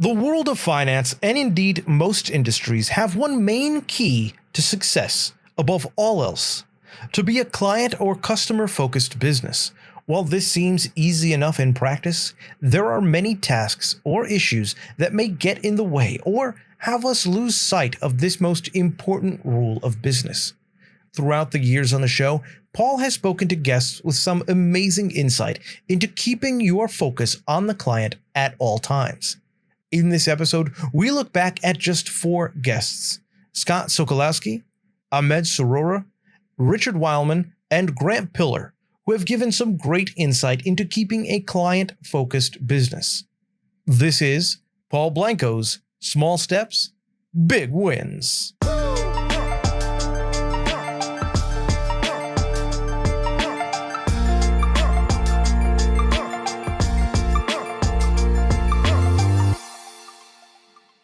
The world of finance, and indeed most industries, have one main key to success above all else: to be a client or customer focused business. While this seems easy enough in practice, there are many tasks or issues that may get in the way or have us lose sight of this most important rule of business. Throughout the years on the show, Paul has spoken to guests with some amazing insight into keeping your focus on the client at all times. In this episode, we look back at just 4 guests: Scott Sokolowski, Ahmed Sorora, Richard Weilman, and Grant Pillar, who have given some great insight into keeping a client-focused business. This is Paul Blanco's Small Steps, Big Wins.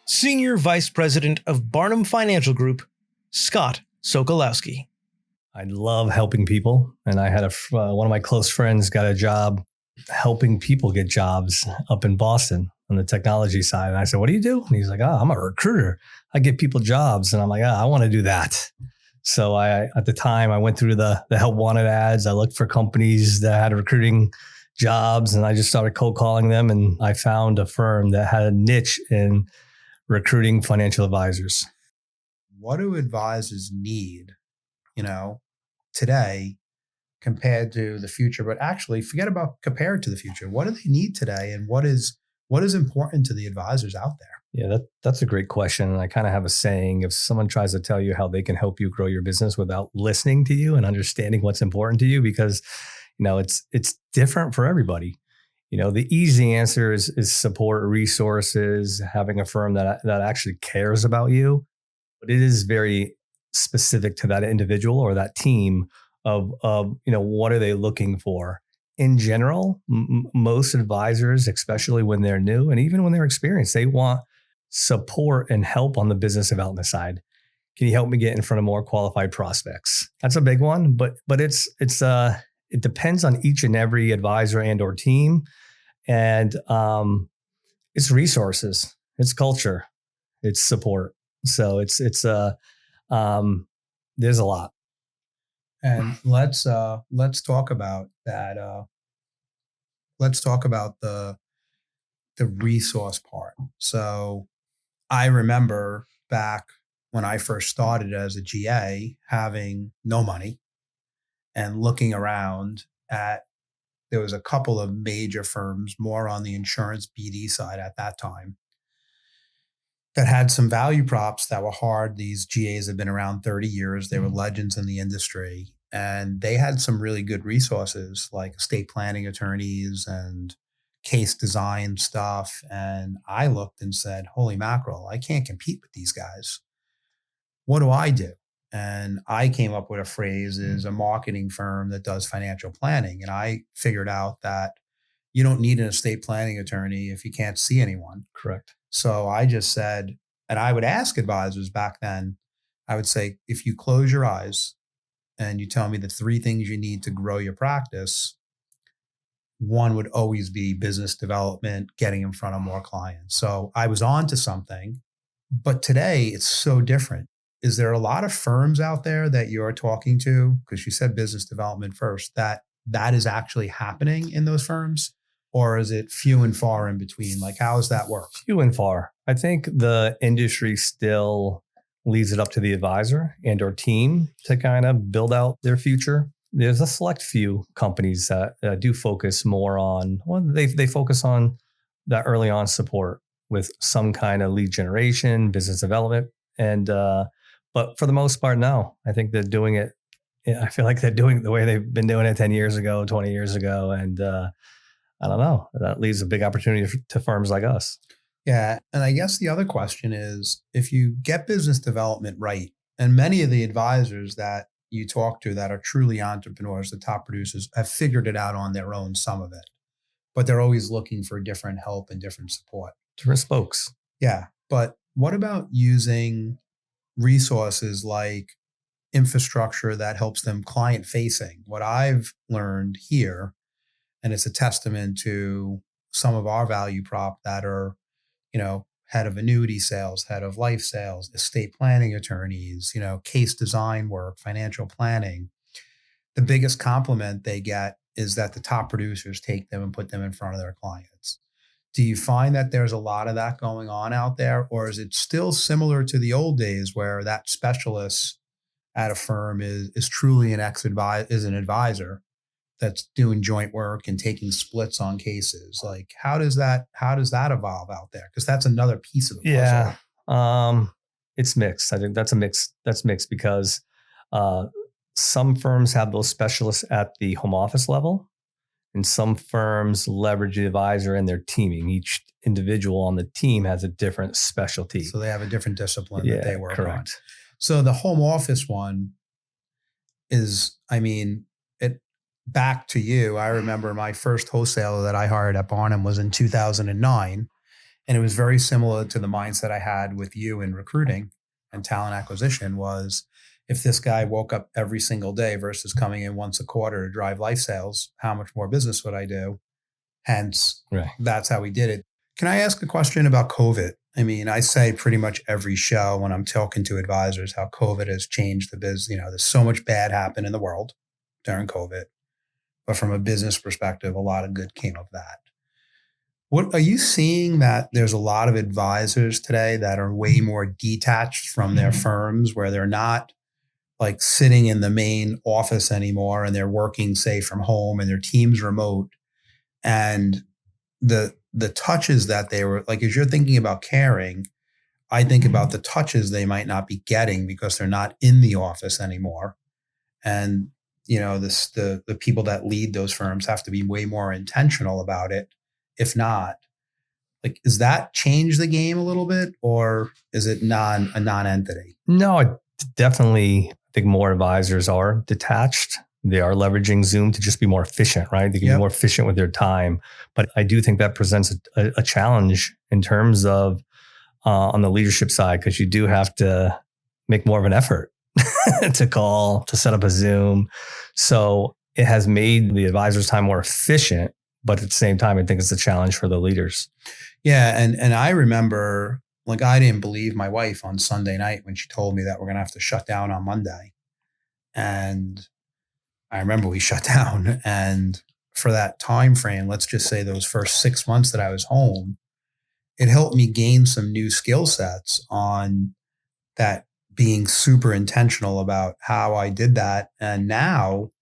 Senior Vice President of Barnum Financial Group, Scott Sokolowski. I love helping people, and I had one of my close friends got a job helping people get jobs up in Boston on the technology side. And I said, "What do you do?" And he's like, "I'm a recruiter. I get people jobs." And I'm like, "I want to do that." So at the time, I went through the help wanted ads. I looked for companies that had recruiting jobs, and I just started cold calling them. And I found a firm that had a niche in recruiting financial advisors. What do advisors need, today compared to the future? But actually, forget about compared to the future. What do they need today, and what is important to the advisors out there? Yeah, that's a great question. And I kind of have a saying: if someone tries to tell you how they can help you grow your business without listening to you and understanding what's important to you, because it's different for everybody. The easy answer is support, resources, having a firm that actually cares about you. But it is very specific to that individual or that team of what are they looking for? In general, most advisors, especially when they're new and even when they're experienced, they want support and help on the business development side. Can you help me get in front of more qualified prospects? That's a big one, but it depends on each and every advisor and or team. And it's resources, it's culture, it's support. So there's a lot. And let's talk about that. Let's talk about the resource part. So I remember back when I first started as a GA, having no money and looking around at, there was a couple of major firms, more on the insurance BD side at that time, that had some value props that were hard. These GAs have been around 30 years. They were legends in the industry. And they had some really good resources like estate planning attorneys and case design stuff. And I looked and said, holy mackerel, I can't compete with these guys. What do I do? And I came up with a phrase, is a marketing firm that does financial planning. And I figured out that you don't need an estate planning attorney if you can't see anyone. Correct. So I just said, and I would ask advisors back then, I would say, if you close your eyes and you tell me the 3 things you need to grow your practice, one would always be business development, getting in front of more clients. So I was on to something, but today it's so different. Is there a lot of firms out there that you're talking to, because you said business development first, that is actually happening in those firms? Or is it few and far in between? Like, how does that work? Few and far. I think the industry still leaves it up to the advisor and or team to kind of build out their future. There's a select few companies that do focus more on, they focus on that early on support with some kind of lead generation, business development. And, but for the most part, no, I think they're doing it. I feel like they're doing it the way they've been doing it 10 years ago, 20 years ago. And I don't know, that leaves a big opportunity to firms like us. Yeah. And I guess the other question is, if you get business development right, and many of the advisors that you talk to that are truly entrepreneurs, the top producers, have figured it out on their own, some of it, but they're always looking for different help and different support. Different spokes. Yeah. But what about using resources like infrastructure that helps them client facing? What I've learned here, and it's a testament to some of our value prop that are, head of annuity sales, head of life sales, estate planning attorneys, case design work, financial planning. The biggest compliment they get is that the top producers take them and put them in front of their clients. Do you find that there's a lot of that going on out there, or is it still similar to the old days where that specialist at a firm is truly an advisor that's doing joint work and taking splits on cases? Like, how does that evolve out there? Because that's another piece of the puzzle. Yeah. It's mixed. I think that's a mix. That's mixed because some firms have those specialists at the home office level, and some firms leverage the advisor and their teaming. Each individual on the team has a different specialty. So they have a different discipline that they work on. Correct. So the home office one is, back to you. I remember my first wholesaler that I hired at Barnum was in 2009. And it was very similar to the mindset I had with you in recruiting and talent acquisition. Was, if this guy woke up every single day versus coming in once a quarter to drive life sales, how much more business would I do? Hence, That's how we did it. Can I ask a question about COVID? I say pretty much every show when I'm talking to advisors how COVID has changed the biz. There's so much bad happened in the world during COVID, but from a business perspective, a lot of good came of that. What are you seeing, that there's a lot of advisors today that are way more detached from their firms, where they're not like sitting in the main office anymore and they're working, say, from home, and their team's remote, and the touches that they were like, as you're thinking about caring, I think about the touches they might not be getting because they're not in the office anymore. And, the people that lead those firms have to be way more intentional about it. If not, like, does that change the game a little bit, or is it a non-entity? No, I definitely think more advisors are detached. They are leveraging Zoom to just be more efficient, right? They can be more efficient with their time. But I do think that presents a challenge in terms of on the leadership side, because you do have to make more of an effort to set up a Zoom. So it has made the advisor's time more efficient, but at the same time, I think it's a challenge for the leaders. Yeah. And I remember, like, I didn't believe my wife on Sunday night when she told me that we're going to have to shut down on Monday. And I remember we shut down, and for that time frame, let's just say those first 6 months that I was home, it helped me gain some new skill sets on that, being super intentional about how I did that. And now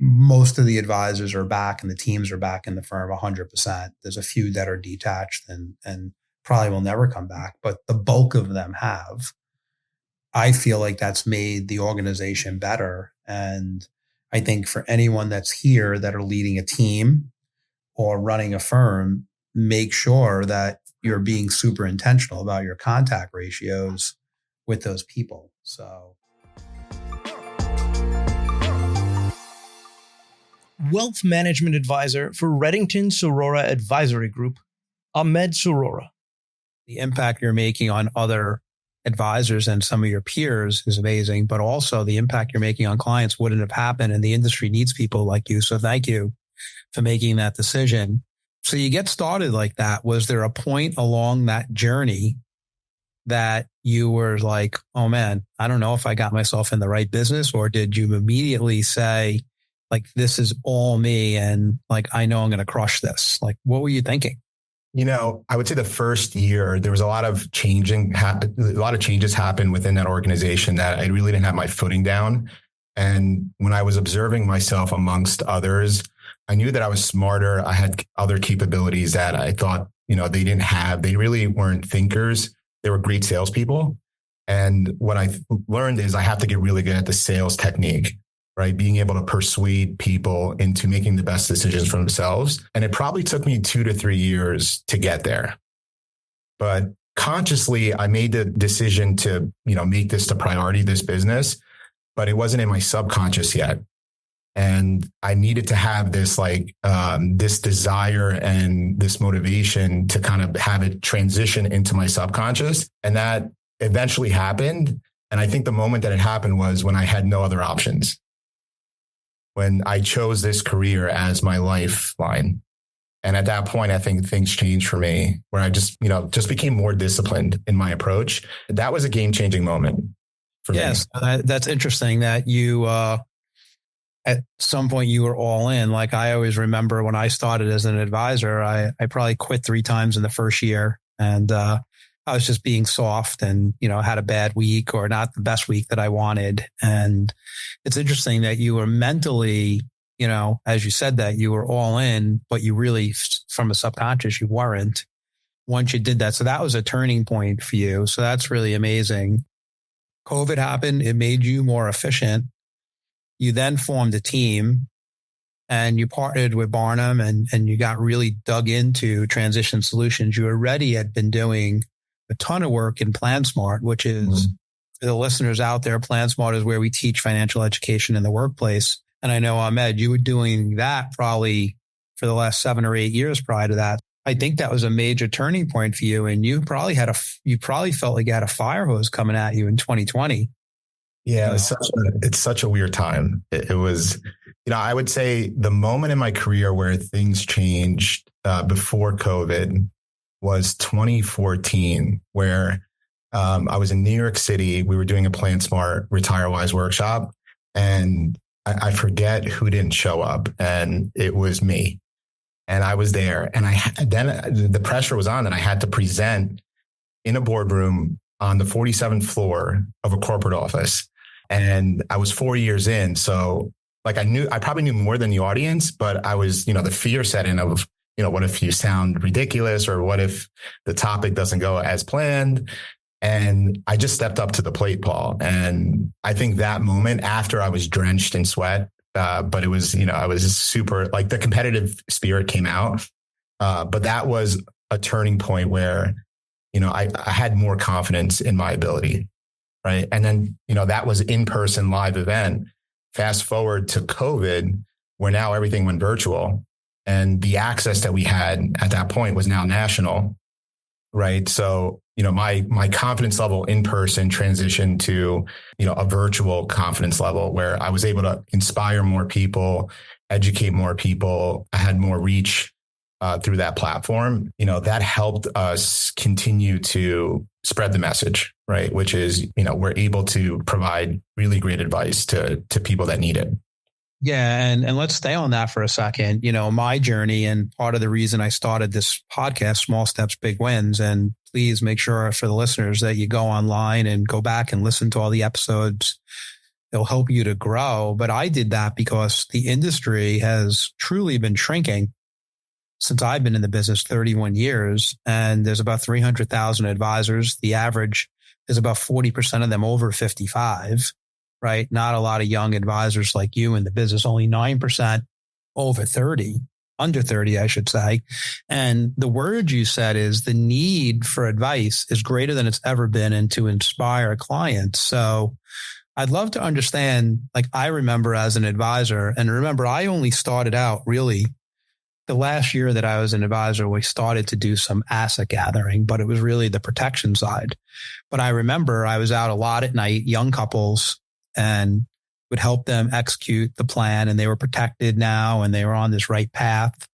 most of the advisors are back and the teams are back in the firm 100%. There's a few that are detached and probably will never come back, but the bulk of them have. I feel like that's made the organization better. And I think for anyone that's here that are leading a team or running a firm, make sure that you're being super intentional about your contact ratios with those people. So, Wealth Management Advisor for Reddington Sorora Advisory Group, Ahmed Sorora. The impact you're making on other advisors and some of your peers is amazing, but also the impact you're making on clients wouldn't have happened, and the industry needs people like you. So thank you for making that decision. So you get started like that. Was there a point along that journey that you were like, oh man, I don't know if I got myself in the right business? Or did you immediately say, like, this is all me and like, I know I'm going to crush this? Like, what were you thinking? I would say the first year, there was a lot of changes happened within that organization that I really didn't have my footing down. And when I was observing myself amongst others, I knew that I was smarter. I had other capabilities that I thought, they didn't have. They really weren't thinkers. They were great salespeople. And what I learned is I have to get really good at the sales technique, right? Being able to persuade people into making the best decisions for themselves. And it probably took me 2 to 3 years to get there. But consciously, I made the decision to, make this the priority, this business, but it wasn't in my subconscious yet. And I needed to have this this desire and this motivation to kind of have it transition into my subconscious. And that eventually happened. And I think the moment that it happened was when I had no other options. When I chose this career as my lifeline. And at that point, I think things changed for me where I just became more disciplined in my approach. That was a game-changing moment for me. Yes, that's interesting that you, at some point you were all in. Like I always remember when I started as an advisor, I probably quit 3 times in the first year. And I was just being soft and, had a bad week or not the best week that I wanted. And it's interesting that you were mentally, as you said that you were all in, but you really, from a subconscious, you weren't once you did that. So that was a turning point for you. So that's really amazing. COVID happened. It made you more efficient. You then formed a team and you partnered with Barnum and you got really dug into transition solutions. You already had been doing a ton of work in PlanSmart, which is for the listeners out there, PlanSmart is where we teach financial education in the workplace. And I know, Ahmed, you were doing that probably for the last 7 or 8 years prior to that. I think that was a major turning point for you. And you probably felt like you had a fire hose coming at you in 2020. Yeah, it's such a weird time. It was, I would say the moment in my career where things changed before COVID was 2014, where I was in New York City. We were doing a PlanSmart RetireWise workshop, and I forget who didn't show up, and it was me. And I was there, and then the pressure was on that I had to present in a boardroom on the 47th floor of a corporate office. And I was 4 years in. So I probably knew more than the audience, but I was, the fear set in of, what if you sound ridiculous, or what if the topic doesn't go as planned? And I just stepped up to the plate, Paul. And I think that moment, after I was drenched in sweat, but it was, I was super, the competitive spirit came out. But that was a turning point where, I had more confidence in my ability. Right. And then, that was in-person live event. Fast forward to COVID, where now everything went virtual, and the access that we had at that point was now national. Right. So, my confidence level in person transitioned to, a virtual confidence level where I was able to inspire more people, educate more people. I had more reach through that platform. That helped us continue to spread the message, right? Which is, we're able to provide really great advice to people that need it. Yeah. And let's stay on that for a second. My journey, and part of the reason I started this podcast, Small Steps, Big Wins. And please make sure for the listeners that you go online and go back and listen to all the episodes. It'll help you to grow. But I did that because the industry has truly been shrinking since I've been in the business 31 years, and there's about 300,000 advisors. The average is about 40% of them over 55, right? Not a lot of young advisors like you in the business, only 9% over 30, under 30, I should say. And the word you said is the need for advice is greater than it's ever been, and to inspire clients. So I'd love to understand, I remember as an advisor, and remember, I only started out really the last year that I was an advisor, we started to do some asset gathering, but it was really the protection side. But I remember I was out a lot at night, young couples, and would help them execute the plan, and they were protected now and they were on this right path.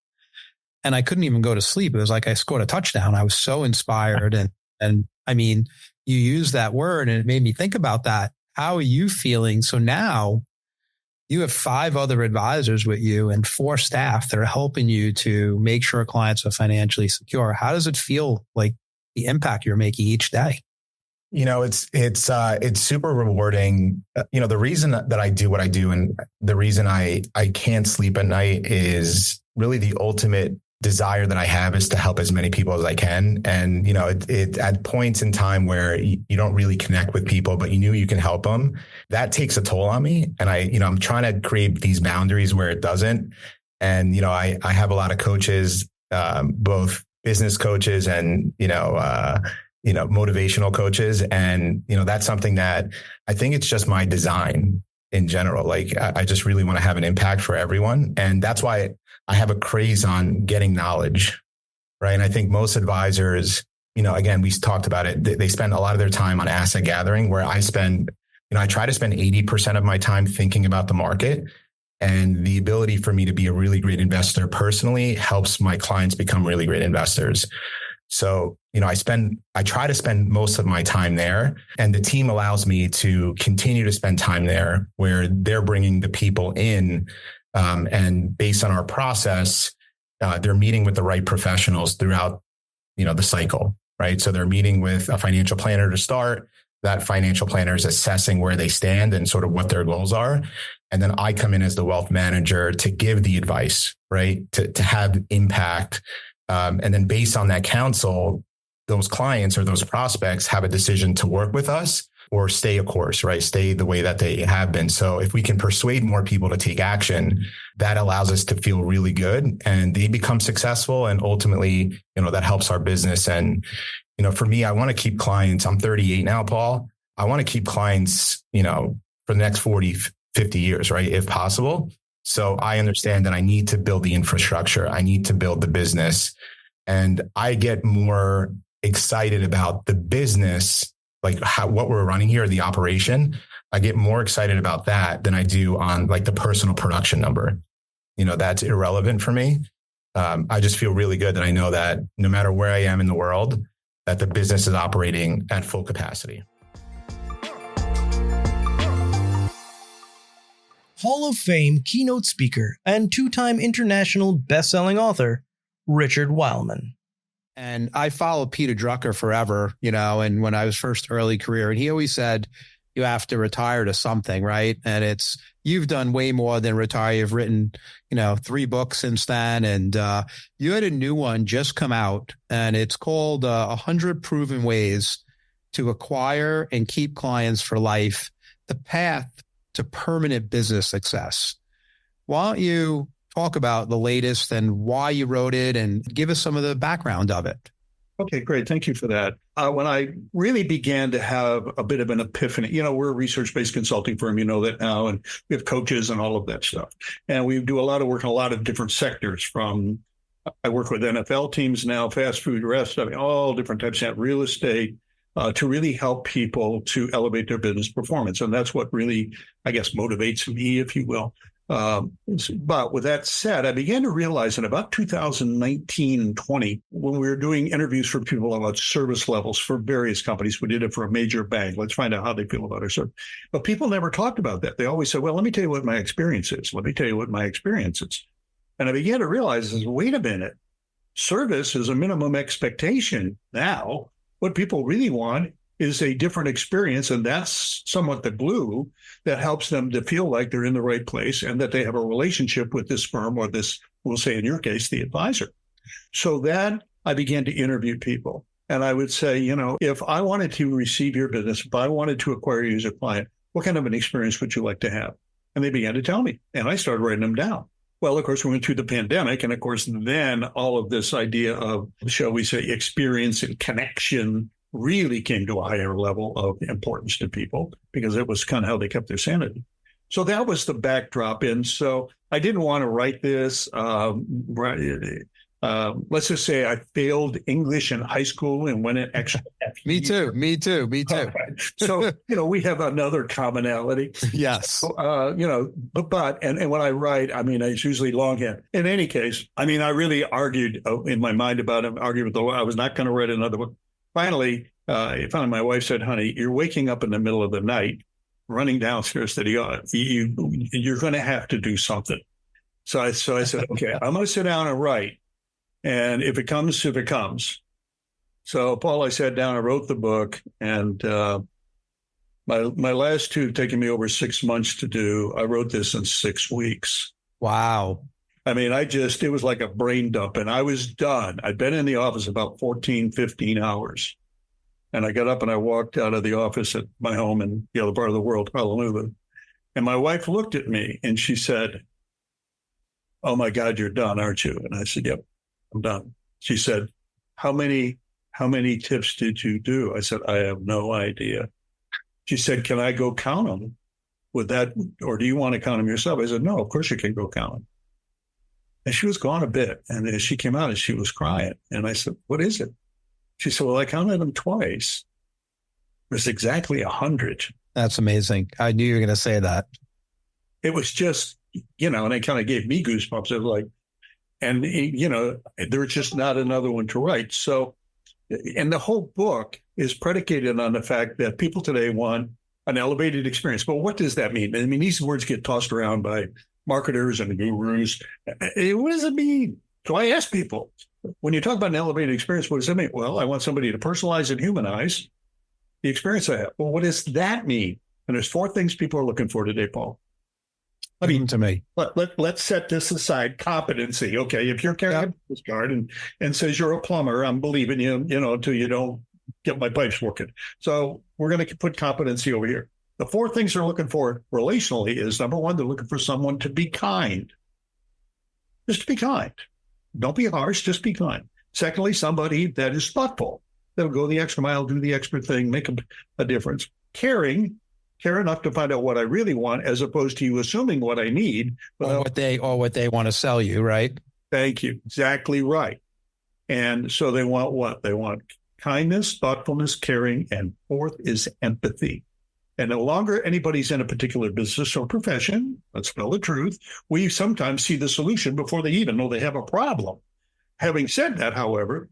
And I couldn't even go to sleep. It was like I scored a touchdown. I was so inspired. And I mean, you use that word and it made me think about that. How are you feeling? So now you have 5 other advisors with you and 4 staff that are helping you to make sure clients are financially secure. How does it feel, like the impact you're making each day? It's super rewarding. The reason that I do what I do, and the reason I can't sleep at night, is really the ultimate desire that I have is to help as many people as I can. And, it at points in time where you don't really connect with people, but you can help them, that takes a toll on me. And I'm trying to create these boundaries where it doesn't. And, I have a lot of coaches, both business coaches and, motivational coaches. And, that's something that I think it's just my design in general. I just really want to have an impact for everyone. And that's why I have a craze on getting knowledge, right? And I think most advisors, again, we talked about it. They spend a lot of their time on asset gathering, where I spend, I try to spend 80% of my time thinking about the market. And the ability for me to be a really great investor personally helps my clients become really great investors. So, I try to spend most of my time there, and the team allows me to continue to spend time there where they're bringing the people in. And based on our process, they're meeting with the right professionals throughout, the cycle, right? So they're meeting with a financial planner to start. That financial planner is assessing where they stand and sort of what their goals are. And then I come in as the wealth manager to give the advice, right? To have impact. And then based on that counsel, those clients or those prospects have a decision to work with us or stay a course, right? Stay the way that they have been. So if we can persuade more people to take action, that allows us to feel really good and they become successful. And ultimately, that helps our business. And, for me, I want to keep clients. I'm 38 now, Paul. I want to keep clients, for the next 40, 50 years, right? If possible. So I understand that I need to build the infrastructure. I need to build the business. And I get more excited about the business, like what we're running here, the operation. I get more excited about that than I do on like the personal production number. That's irrelevant for me. I just feel really good that I know that no matter where I am in the world, that the business is operating at full capacity. Hall of Fame keynote speaker and two-time international best-selling author, Richard Wildman. And I followed Peter Drucker forever, and when I was first early career, and he always said, you have to retire to something, right? And you've done way more than retire. You've written, 3 books since then. And you had a new one just come out, and it's called 100 Proven Ways to Acquire and Keep Clients for Life, the Path to Permanent Business Success. Why don't you talk about the latest and why you wrote it and give us some of the background of it? Okay, great. Thank you for that. When I really began to have a bit of an epiphany, we're a research-based consulting firm, you know that now, and we have coaches and all of that stuff. And we do a lot of work in a lot of different sectors I work with NFL teams now, fast food, restaurants, all different types of real estate, to really help people to elevate their business performance. And that's what really, I guess, motivates me, if you will. But with that said, I began to realize in about 2019 and 20, when we were doing interviews for people about service levels for various companies, we did it for a major bank. Let's find out how they feel about our service. But people never talked about that. They always said, well, let me tell you what my experience is. Let me tell you what my experience is. And I began to realize, wait a minute, service is a minimum expectation now. What people really want is a different experience, and that's somewhat the glue that helps them to feel like they're in the right place and that they have a relationship with this firm or this, we'll say in your case, the advisor. So that I began to interview people. And I would say, if I wanted to receive your business, if I wanted to acquire you as a client, what kind of an experience would you like to have? And they began to tell me, and I started writing them down. Well, of course, we went through the pandemic. And of course, then all of this idea of, shall we say, experience and connection really came to a higher level of importance to people because it was kind of how they kept their sanity. So that was the backdrop. And so I didn't want to write this. Let's just say I failed English in high school and went an extra. Me too. Right. So, we have another commonality. Yes. But when I write, it's usually longhand. In any case, I really argued in my mind about it, argued with the I was not going to write another book. Finally, my wife said, honey, you're waking up in the middle of the night, running downstairs to the yard. You're going to have to do something. So I said, okay, I'm going to sit down and write. And if it comes, if it comes. So, Paul, I sat down, I wrote the book, and my last 2 have taken me over 6 months to do. I wrote this in 6 weeks. Wow. It was like a brain dump, and I was done. I'd been in the office about 14, 15 hours. And I got up and I walked out of the office at my home in the other part of the world, Honolulu. And my wife looked at me and she said, oh my God, you're done, aren't you? And I said, yep, I'm done. She said, how many tips did you do? I said, I have no idea. She said, can I go count them with that? Or do you want to count them yourself? I said, no, of course you can go count them. And she was gone a bit. And as she came out and she was crying. And I said, what is it? She said, well, I counted them twice. It was exactly 100. That's amazing. I knew you were going to say that. It was just and it kind of gave me goosebumps. It was like, and there's just not another one to write. So, and the whole book is predicated on the fact that people today want an elevated experience. But what does that mean? I mean, these words get tossed around by marketers and gurus. What does it mean? So I ask people, when you talk about an elevated experience, what does it mean? Well, I want somebody to personalize and humanize the experience I have. Well, what does that mean? And there's 4 things people are looking for today, Paul. I mean, to me, let's set this aside. Competency. Okay, if you're carrying this card and says you're a plumber, I'm believing you, until you don't get my pipes working. So we're going to put competency over here. The 4 things they're looking for relationally is, number 1, they're looking for someone to be kind. Just to be kind. Don't be harsh, just be kind. Secondly, somebody that is thoughtful. They'll go the extra mile, do the extra thing, make a difference. Care enough to find out what I really want, as opposed to you assuming what I need. Or what they want to sell you, right? Thank you. Exactly right. And so they want what? They want kindness, thoughtfulness, caring, and 4th is empathy. And no longer anybody's in a particular business or profession, let's tell the truth, we sometimes see the solution before they even know they have a problem. Having said that, however,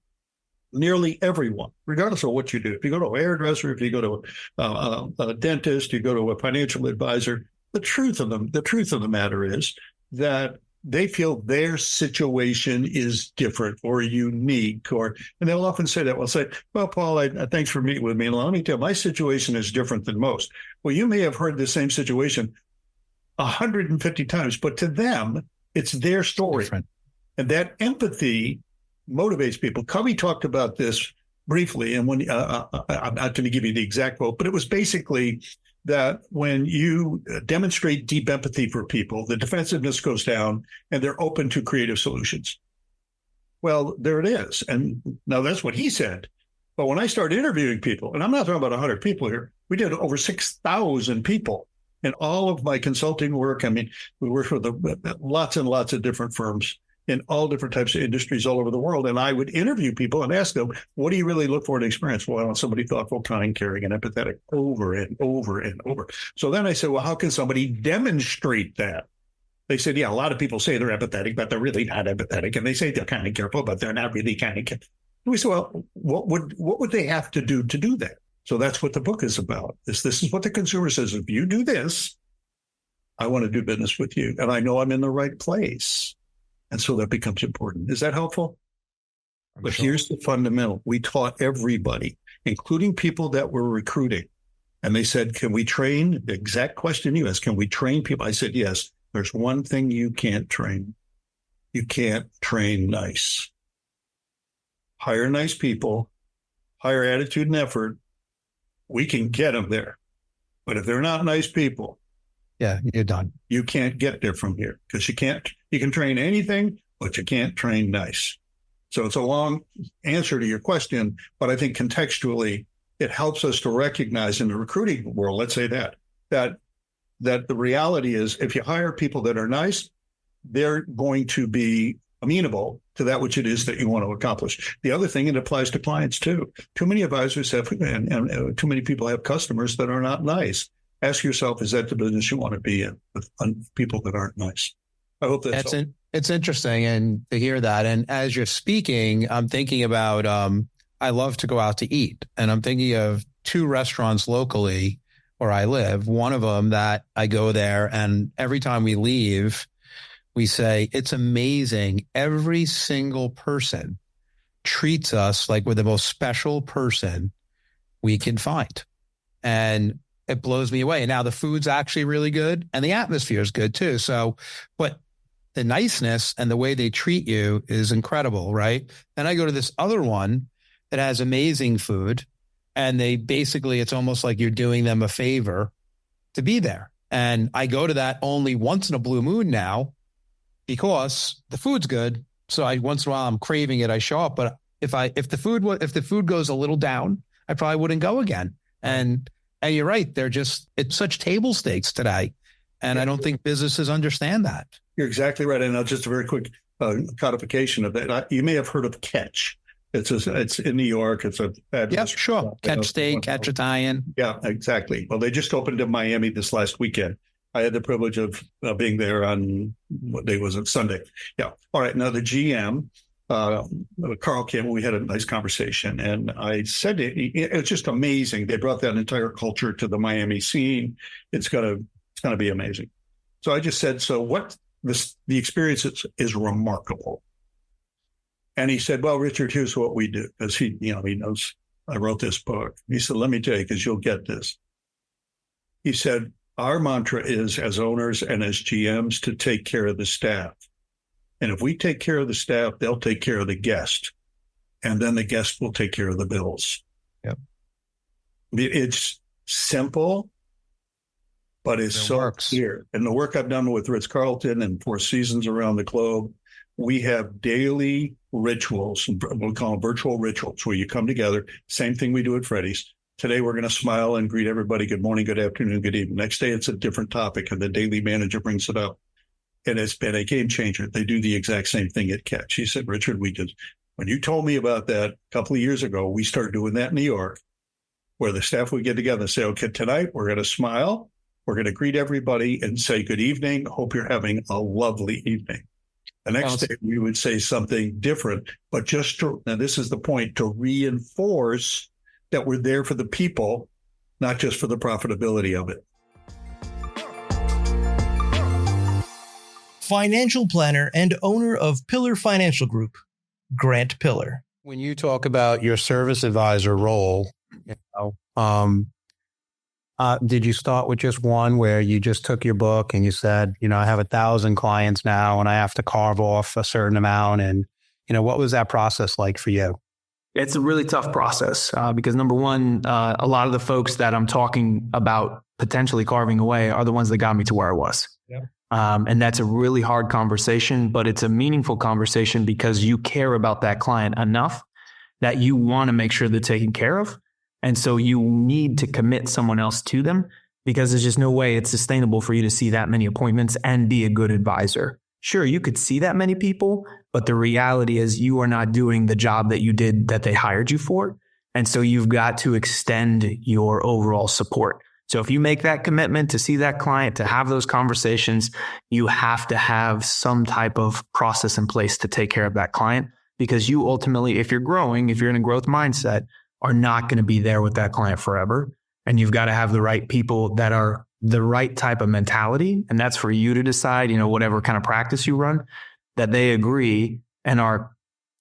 nearly everyone, regardless of what you do, if you go to a hairdresser, if you go to a dentist, you go to a financial advisor, the truth of the matter is that they feel their situation is different or unique, and they'll often say that. We'll say, well, Paul, thanks for meeting with me. And let me tell you, my situation is different than most. Well, you may have heard the same situation 150 times, but to them, it's their story. Different. And that empathy motivates people. Covey talked about this briefly, and when I'm not going to give you the exact quote, but it was basically that when you demonstrate deep empathy for people, the defensiveness goes down and they're open to creative solutions. Well, there it is. And now that's what he said. But when I started interviewing people, and I'm not talking about 100 people here, we did over 6,000 people in all of my consulting work. I mean, we worked with lots and lots of different firms in all different types of industries all over the world. And I would interview people and ask them, what do you really look for in experience? Well, I want somebody thoughtful, kind, caring, and empathetic, over and over and over. So then I said, well, how can somebody demonstrate that? They said, yeah, a lot of people say they're empathetic, but they're really not empathetic. And they say they're kind of careful, but they're not really kind of careful. And we said, well, what would they have to do that? So that's what the book is about. This is what the consumer says. If you do this, I want to do business with you. And I know I'm in the right place. And so that becomes important. Is that helpful? But here's the fundamental. We taught everybody, including people that were recruiting. And they said, can we train? The exact question you asked, can we train people? I said, yes. There's one thing you can't train. You can't train nice. Hire nice people, hire attitude and effort. We can get them there. But if they're not nice people, yeah, you're done. You can't get there from here because you can train anything, but you can't train nice. So it's a long answer to your question, but I think contextually it helps us to recognize in the recruiting world, let's say that the reality is if you hire people that are nice, they're going to be amenable to that which it is that you want to accomplish. The other thing, it applies to clients too. Too many advisors have, and too many people have customers that are not nice. Ask yourself, is that the business you want to be in with people that aren't nice? I hope that's it's interesting and to hear that. And as you're speaking, I'm thinking about, I love to go out to eat. And I'm thinking of 2 restaurants locally where I live. One of them that I go there and every time we leave, we say, it's amazing. Every single person treats us like we're the most special person we can find. And it blows me away. And now the food's actually really good and the atmosphere is good too. So, but the niceness and the way they treat you is incredible, right? Then I go to this other one that has amazing food and they basically, it's almost like you're doing them a favor to be there. And I go to that only once in a blue moon now because the food's good. So once in a while I'm craving it, I show up. But if the food goes a little down, I probably wouldn't go again. And you're right. It's such table stakes today. And I don't think businesses understand that. You're exactly right. And just a very quick codification of that. You may have heard of Catch. It's in New York. It's yep, sure. Catch Steak, Catch Italian. Yeah, exactly. Well, they just opened in Miami this last weekend. I had the privilege of being there on, what day was it? Sunday. Yeah. All right. Now the GM, Carl came, we had a nice conversation, and I said it's just amazing. They brought that entire culture to the Miami scene. It's going to be amazing. So I just said, so what the experience is remarkable. And he said, well, Richard, here's what we do. Because he knows I wrote this book. He said, let me tell you, because you'll get this. He said, our mantra is, as owners and as GMs, to take care of the staff. And if we take care of the staff, they'll take care of the guest. And then the guest will take care of the bills. Yep. It's simple, but it's so clear. And the work I've done with Ritz-Carlton and Four Seasons around the globe, we have daily rituals, we call them virtual rituals, where you come together. Same thing we do at Freddy's. Today, we're going to smile and greet everybody. Good morning, good afternoon, good evening. Next day, it's a different topic, and the daily manager brings it up. And it's been a game changer. They do the exact same thing at Catch. He said, Richard, when you told me about that a couple of years ago, we started doing that in New York, where the staff would get together and say, okay, tonight we're going to smile. We're going to greet everybody and say, good evening. Hope you're having a lovely evening. The next day we would say something different, but now this is the point, to reinforce that we're there for the people, not just for the profitability of it. Financial planner and owner of Pillar Financial Group, Grant Pillar. When you talk about your service advisor role, did you start with just one where you just took your book and you said, I have 1,000 clients now and I have to carve off a certain amount? And, what was that process like for you? It's a really tough process because, number one, a lot of the folks that I'm talking about potentially carving away are the ones that got me to where I was. Yeah. And that's a really hard conversation, but it's a meaningful conversation because you care about that client enough that you want to make sure they're taken care of. And so you need to commit someone else to them because there's just no way it's sustainable for you to see that many appointments and be a good advisor. Sure, you could see that many people, but the reality is you are not doing the job that they hired you for. And so you've got to extend your overall support. So if you make that commitment to see that client, to have those conversations, you have to have some type of process in place to take care of that client, because you ultimately, if you're growing, if you're in a growth mindset, are not going to be there with that client forever. And you've got to have the right people that are the right type of mentality. And that's for you to decide, whatever kind of practice you run, that they agree and are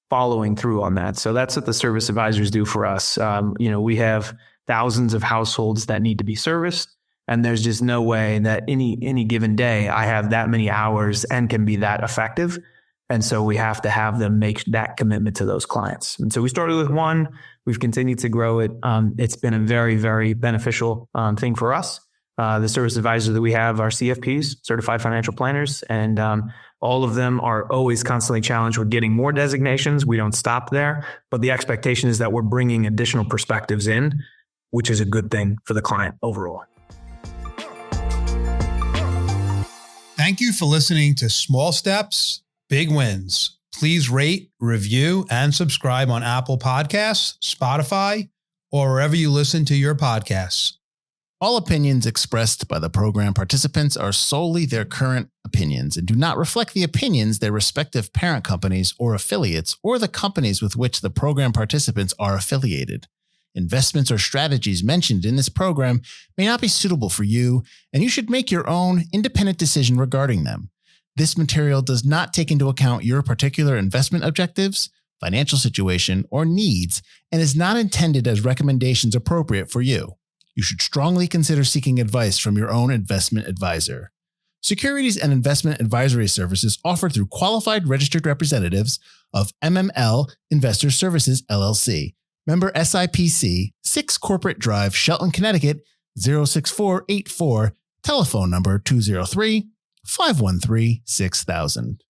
following through on that. So that's what the service advisors do for us. We have thousands of households that need to be serviced. And there's just no way that any given day I have that many hours and can be that effective. And so we have to have them make that commitment to those clients. And so we started with one. We've continued to grow it. It's been a very, very beneficial thing for us. The service advisors that we have are CFPs, Certified Financial Planners, and all of them are always constantly challenged with getting more designations. We don't stop there, but the expectation is that we're bringing additional perspectives in, which is a good thing for the client overall. Thank you for listening to Small Steps, Big Wins. Please rate, review, and subscribe on Apple Podcasts, Spotify, or wherever you listen to your podcasts. All opinions expressed by the program participants are solely their current opinions and do not reflect the opinions their respective parent companies or affiliates or the companies with which the program participants are affiliated. Investments or strategies mentioned in this program may not be suitable for you, and you should make your own independent decision regarding them. This material does not take into account your particular investment objectives, financial situation, or needs, and is not intended as recommendations appropriate for you. You should strongly consider seeking advice from your own investment advisor. Securities and investment advisory services offered through qualified registered representatives of MML Investor Services, LLC. Member SIPC, 6 Corporate Drive, Shelton, Connecticut, 06484, telephone number 203-513-6000.